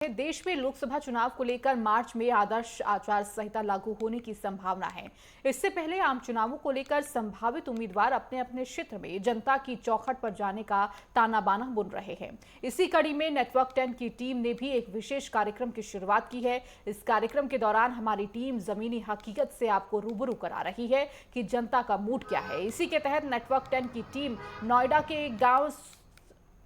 देश में लोकसभा चुनाव को लेकर मार्च में आदर्श आचार संहिता लागू होने की संभावना है। इससे पहले आम चुनावों को लेकर संभावित उम्मीदवार अपने अपने क्षेत्र में जनता की चौखट पर जाने का ताना बाना बुन रहे हैं। इसी कड़ी में नेटवर्क 10 की टीम ने भी एक विशेष कार्यक्रम की शुरुआत की है। इस कार्यक्रम के दौरान हमारी टीम जमीनी हकीकत से आपको रूबरू करा रही है कि जनता का मूड क्या है। इसी के तहत नेटवर्क 10 की टीम नोएडा के गाँव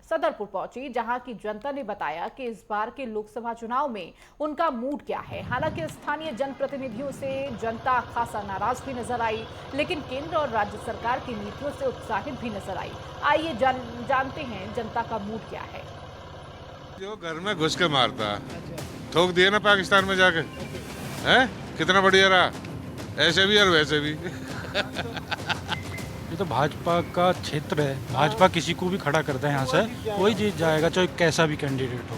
सदरपुर पहुंची, जहां की जनता ने बताया कि इस बार के लोकसभा चुनाव में उनका मूड क्या है। हालांकि स्थानीय जनप्रतिनिधियों से जनता खासा नाराज भी नजर आई, लेकिन केंद्र और राज्य सरकार की नीतियों से उत्साहित भी नजर आई। आइए जानते हैं जनता का मूड क्या है। जो घर में घुस के मारता ठोक दिए ना पाकिस्तान में जाके, हैं कितना बढ़िया रहा, ऐसे भी और वैसे भी। ये तो भाजपा का क्षेत्र है, भाजपा किसी को भी खड़ा करता है यहाँ से, कोई जीत जाएगा, चाहे कैसा भी कैंडिडेट हो।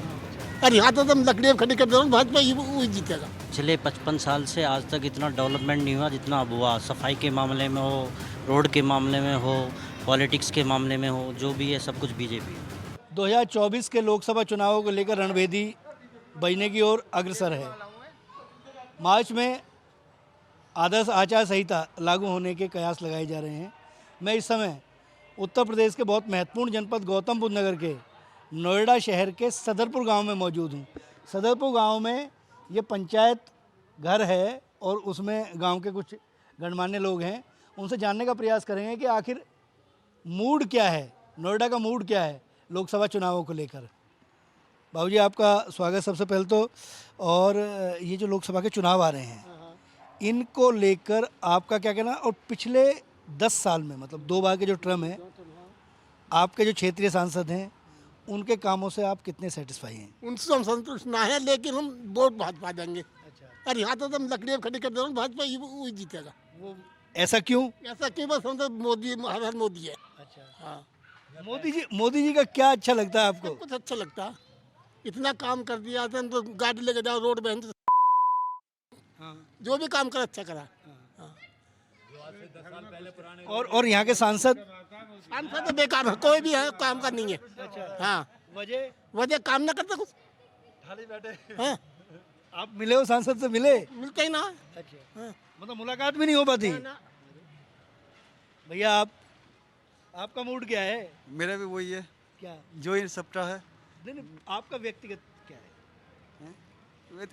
अरे यहाँ तो तुम लकड़ियाँ खड़ी कर दो, भाजपा ही जीतेगा। पिछले 55 साल से आज तक इतना डेवलपमेंट नहीं हुआ जितना अब हुआ। सफाई के मामले में हो, रोड के मामले में हो, पॉलिटिक्स के मामले में हो, जो भी है सब कुछ बीजेपी। 2024 के लोकसभा चुनावों को लेकर रणभेदी बजने की ओर अग्रसर है। मार्च में आदर्श आचार संहिता लागू होने के कयास लगाए जा रहे हैं। मैं इस समय उत्तर प्रदेश के बहुत महत्वपूर्ण जनपद गौतम बुद्ध नगर के नोएडा शहर के सदरपुर गांव में मौजूद हूं। सदरपुर गांव में ये पंचायत घर है और उसमें गांव के कुछ गणमान्य लोग हैं। उनसे जानने का प्रयास करेंगे कि आखिर मूड क्या है, नोएडा का मूड क्या है लोकसभा चुनावों को लेकर। बाबूजी, आपका स्वागत सबसे पहले तो। और ये जो लोकसभा के चुनाव आ रहे हैं, इनको लेकर आपका क्या कहना, और पिछले 10 साल में मतलब 2 बार के जो टर्म है, आपके जो क्षेत्रीय सांसद हैं उनके कामों से आप कितने सेटिस्फाई हैं? उनसे हम संतुष्ट ना है, लेकिन हम वोट भाजपा देंगे। अच्छा। अरे यहाँ तो तुम लकड़ियाँ खड़ी कर दो, भाजपा ही जीतेगा। वो ऐसा क्यों? ऐसा क्यों? बस हम तो मोदी, हर मोदी है। अच्छा। हाँ, मोदी जी का क्या अच्छा लगता है आपको? कुछ अच्छा लगता है, इतना काम कर दिया था तो गाड़ी लेके जाओ रोड में, जो भी काम करा अच्छा करा। और यहाँ के सांसद तो बेकार है, कोई भी है काम का नहीं है। अच्छा। हाँ, वजह काम ना करते कुछ, खाली बैठे। हाँ? आप मिले हो सांसद से? मिले? मिलते ही ना। अच्छा। हाँ। मतलब मुलाकात भी नहीं हो पाती? भैया, आपका मूड क्या है? मेरा भी वही है। क्या जो ये सबका है? नहीं, आपका व्यक्तिगत क्या है?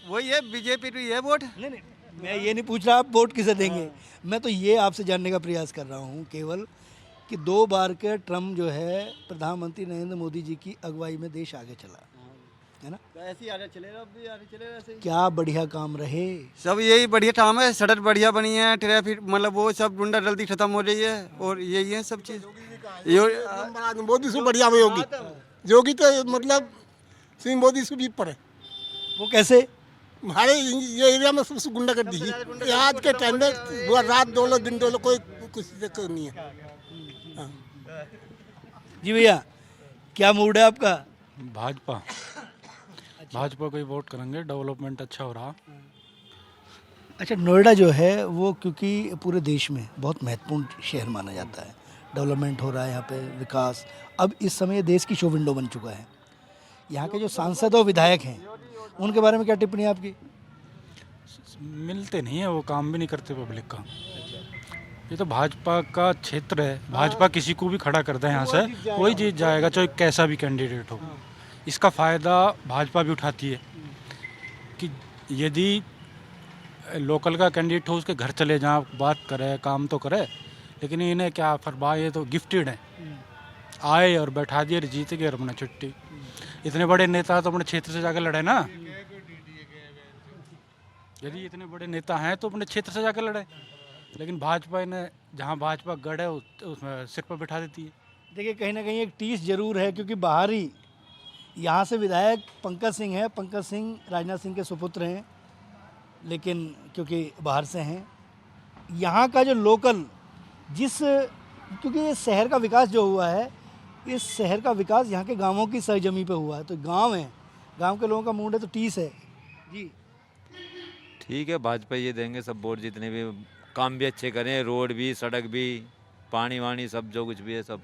वही है, बीजेपी की है वोट। नहीं, मैं ये नहीं पूछ रहा आप वोट किसे देंगे। मैं तो ये आपसे जानने का प्रयास कर रहा हूँ केवल कि 2 बार के टर्म जो है प्रधानमंत्री नरेंद्र मोदी जी की अगुवाई में देश आगे चला है ना। ऐसे ही आगे चलेगा, अब भी आगे चलेगा ऐसे ही। क्या बढ़िया काम रहे। सब यही बढ़िया काम है, सड़क बढ़िया बनी है, ट्रैफिक मतलब वो सब गुंडा जल्दी खत्म हो रही है, और यही है सब चीज़। मोदी से बढ़िया में योगी, योगी तो मतलब सिंह मोदी से भी पर है। वो कैसे? हमारे ये एरिया में सबसे गुंडा कर दी है आज के टाइम में। रात डोलो दिन डोलो, कोई कुछ दिक्कत नहीं है। हाँ। जी भैया, क्या मूड है आपका? भाजपा भाजपा को ही वोट करेंगे, डेवलपमेंट अच्छा हो रहा। अच्छा, नोएडा जो है वो क्योंकि पूरे देश में बहुत महत्वपूर्ण शहर माना जाता है, डेवलपमेंट हो रहा है यहाँ पे, विकास। अब इस समय देश की शो विंडो बन चुका है। यहाँ के जो सांसद और विधायक हैं उनके बारे में क्या टिप्पणी है आपकी? मिलते नहीं है, वो काम भी नहीं करते पब्लिक का। ये तो भाजपा का क्षेत्र है, भाजपा किसी को भी खड़ा करता है यहाँ से, कोई जीत जाएगा, चाहे कैसा भी कैंडिडेट हो। इसका फ़ायदा भाजपा भी उठाती है कि यदि लोकल का कैंडिडेट हो उसके घर चले जाएं, बात करे, काम तो करे, लेकिन इन्हें क्या फरबा, ये तो गिफ्टेड है, आए और बैठा दिए, जीत गए और अपना छुट्टी। इतने बड़े नेता तो अपने क्षेत्र से जाकर लड़े ना। यदि इतने बड़े नेता हैं तो अपने क्षेत्र से जाकर लड़े, लेकिन भाजपा इन्हें जहां भाजपा गढ़ है उसमें सिर पर बिठा देती है। देखिए, कहीं ना कहीं एक टीस जरूर है, क्योंकि बाहरी यहाँ से विधायक पंकज सिंह है। पंकज सिंह राजनाथ सिंह के सुपुत्र हैं, लेकिन क्योंकि बाहर से हैं, यहाँ का जो लोकल क्योंकि ये शहर का विकास जो हुआ है, इस शहर का विकास यहाँ के गांवों की सरजमी पे हुआ है। तो गांव है, गांव के लोगों का मूड है, तो टीस है जी। ठीक है, भाजपा ये देंगे सब वोट, जितने भी काम भी अच्छे करें, रोड भी, सड़क भी, पानी वानी सब जो कुछ भी है सब।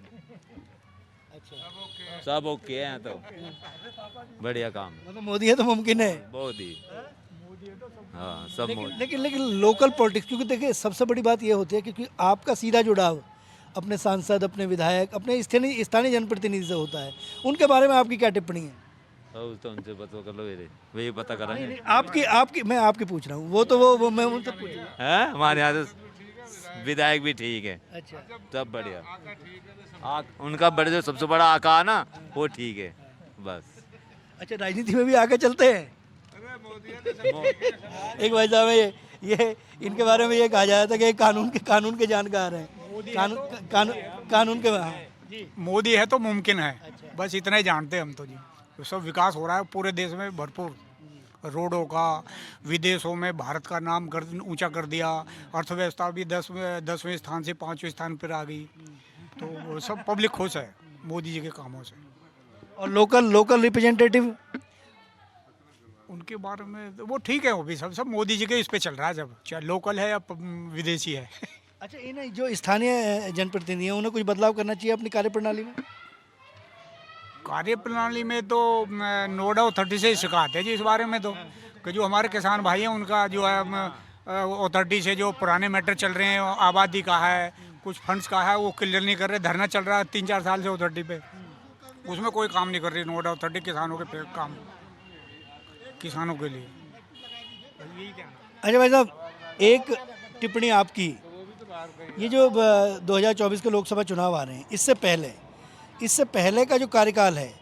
अच्छा, सब ओके है तो बढ़िया काम है, मतलब मोदी है तो मुमकिन है। बहुत ही। हाँ सब लेकिन लोकल पॉलिटिक्स, क्योंकि देखिए सबसे बड़ी बात ये होती है क्योंकि आपका सीधा जुड़ाव अपने सांसद, अपने विधायक, अपने स्थानीय जनप्रतिनिधि से होता है, उनके बारे में आपकी क्या टिप्पणी है? तो उनसे पता कर लो, वही पता करेंगे। नहीं, आपकी मैं आपकी पूछ रहा हूँ, वो मैं उनसे पूछ रहा हूँ। है हमारे यहाँ तो विधायक भी ठीक है, अच्छा, सब बढ़िया। उनका बड़े जो सबसे बड़ा आका है ना, वो ठीक है बस। अच्छा, राजनीति में भी आगे चलते हैं। एक भाई साहब है ये इनके बारे में ये कहा जाता है कि कानून के जानकार हैं, कानून के। हाँ जी, मोदी है तो मुमकिन है, बस इतना ही जानते हैं हम तो जी। तो सब विकास हो रहा है पूरे देश में भरपूर, रोडों का, विदेशों में भारत का नाम ऊंचा कर दिया, अर्थव्यवस्था भी 10वें स्थान से 5वें स्थान पर आ गई, तो सब पब्लिक खुश है मोदी जी के कामों से। और लोकल रिप्रेजेंटेटिव उनके बारे में वो ठीक है, वो भी सब मोदी जी के इस पे चल रहा है, जब चाहे लोकल है या विदेशी है। अच्छा, इन जो स्थानीय जनप्रतिनिधि हैं उन्हें कुछ बदलाव करना चाहिए अपनी कार्यप्रणाली में? कार्यप्रणाली में तो नोडा अथॉरिटी से शिकायत है जी इस बारे में, तो कि जो हमारे किसान भाई हैं उनका जो है अथॉरिटी से जो पुराने मैटर चल रहे हैं, आबादी का है, कुछ फंड्स का है, वो क्लियर नहीं कर रहे। धरना चल रहा है 3-4 साल से अथॉरिटी पे, उसमें कोई काम नहीं कर रही नोडा अथॉरिटी किसानों के काम, किसानों के लिए। अच्छा भाई साहब, एक टिप्पणी आपकी, ये जो 2024 के लोकसभा चुनाव आ रहे हैं, इससे पहले का जो कार्यकाल है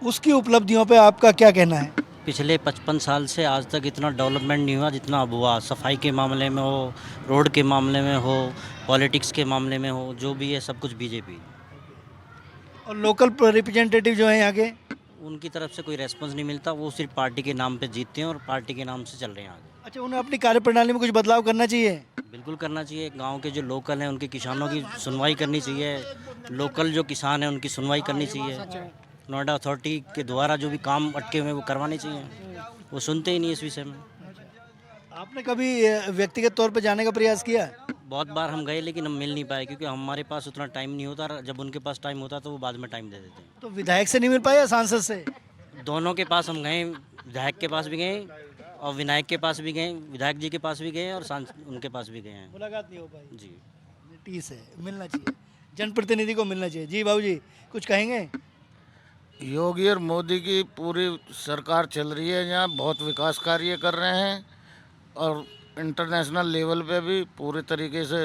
उसकी उपलब्धियों पे आपका क्या कहना है? पिछले 55 साल से आज तक इतना डेवलपमेंट नहीं हुआ जितना अब हुआ। सफाई के मामले में हो, रोड के मामले में हो, पॉलिटिक्स के मामले में हो, जो भी है सब कुछ बीजेपी। और लोकल रिप्रेजेंटेटिव जो हैं यहाँ के, उनकी तरफ से कोई रेस्पॉन्स नहीं मिलता, वो सिर्फ पार्टी के नाम पे जीतते हैं और पार्टी के नाम से चल रहे हैं आगे। अच्छा, उन्हें अपनी कार्यप्रणाली में कुछ बदलाव करना चाहिए? बिल्कुल करना चाहिए। गांव के जो लोकल हैं उनके किसानों की सुनवाई करनी चाहिए, लोकल जो किसान हैं उनकी सुनवाई करनी चाहिए। नोएडा अथॉरिटी के द्वारा जो भी काम अटके हुए हैं वो करवाने चाहिए, वो सुनते ही नहीं इस विषय में। आपने कभी व्यक्तिगत तौर पर जाने का प्रयास किया? बहुत बार हम गए लेकिन हम मिल नहीं पाए, क्योंकि हमारे पास उतना टाइम नहीं होता, जब उनके पास टाइम होता तो वो बाद में टाइम दे देते हैं। तो विधायक से नहीं मिल पाया, सांसद से? दोनों के पास हम गए, विधायक के पास भी गए और विनायक के पास भी गए, विधायक जी के पास भी गए और उनके पास भी गए हैं। मुलाकात नहीं हो पाई जी। ठीक है, मिलना चाहिए, जनप्रतिनिधि को मिलना चाहिए। जी बाबू जी, कुछ कहेंगे? योगी और मोदी की पूरी सरकार चल रही है, यहाँ बहुत विकास कार्य कर रहे हैं और इंटरनेशनल लेवल पे भी पूरे तरीके से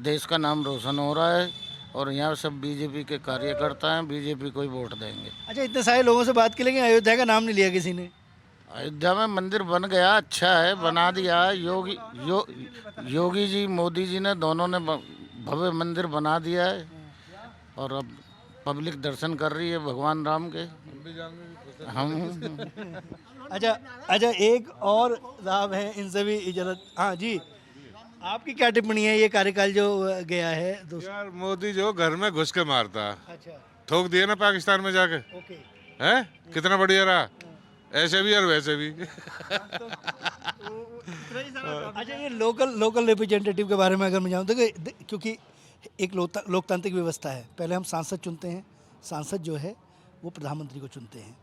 देश का नाम रोशन हो रहा है और यहाँ सब बीजेपी के कार्यकर्ता हैं, बीजेपी को ही वोट देंगे। अच्छा, इतने सारे लोगों से बात की लेकिन अयोध्या का नाम नहीं लिया किसी ने। अयोध्या में मंदिर बन गया, अच्छा है, बना दिया है। योगी जी, मोदी जी ने दोनों ने भव्य मंदिर बना दिया है और अब पब्लिक दर्शन कर रही है भगवान राम के। हम अच्छा, एक और साहब हैं, इनसे भी इजाजत। हाँ जी, आपकी क्या टिप्पणी है ये कार्यकाल जो गया है? यार मोदी जो घर में घुस के मारता, अच्छा, ठोक दिए ना पाकिस्तान में जाके, ओके। हैं कितना बढ़िया रहा, ऐसे भी और वैसे भी। अच्छा, ये लोकल रिप्रेजेंटेटिव के बारे में अगर मैं जाऊँ तो क्योंकि एक लोकतांत्रिक व्यवस्था है, पहले हम सांसद चुनते हैं, सांसद जो है वो प्रधानमंत्री को चुनते हैं,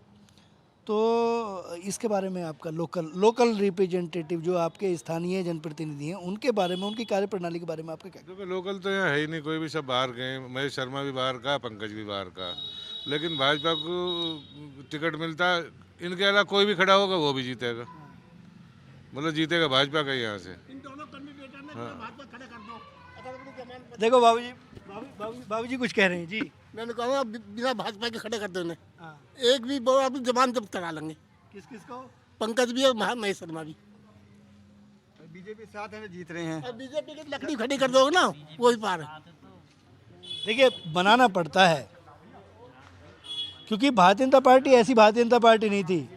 तो इसके बारे में आपका लोकल रिप्रेजेंटेटिव जो आपके स्थानीय जनप्रतिनिधि हैं उनके बारे में, उनकी कार्यप्रणाली के बारे में आपका क्या? क्योंकि लोकल तो यहाँ है ही नहीं कोई भी, सब बाहर गए। महेश शर्मा भी बाहर का, पंकज भी बाहर का, लेकिन भाजपा को टिकट मिलता, इनके अलावा कोई भी खड़ा होगा वो भी जीतेगा, मतलब जीतेगा भाजपा का यहाँ से। देखो बाबूजी कुछ कह रहे हैं जी। मैंने कहा बिना भाजपा के खड़े कर दो उन्हें, एक भी वो अपनी जबान जब्त करा लेंगे। किस को? पंकज भी और महेश शर्मा भी। बीजेपी साथ है, जीत रहे हैं। अब बीजेपी की लकड़ी खड़ी कर दोगे ना, वही पार है। देखिए, बनाना पड़ता है क्योंकि भारतीय जनता पार्टी ऐसी भारतीय जनता पार्टी नहीं थी।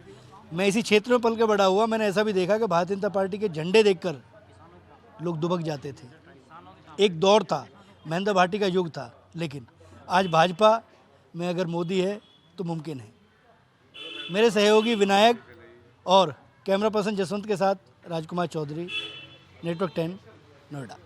मैं इसी क्षेत्र में पल के बड़ा हुआ, मैंने ऐसा भी देखा कि भारतीय जनता पार्टी के झंडे देखकर लोग दुबक जाते थे। एक दौर था, महेंद्र भाटी का युग था, लेकिन आज भाजपा में अगर मोदी है तो मुमकिन है। मेरे सहयोगी विनायक और कैमरा पर्सन जसवंत के साथ राजकुमार चौधरी, नेटवर्क 10, नोएडा।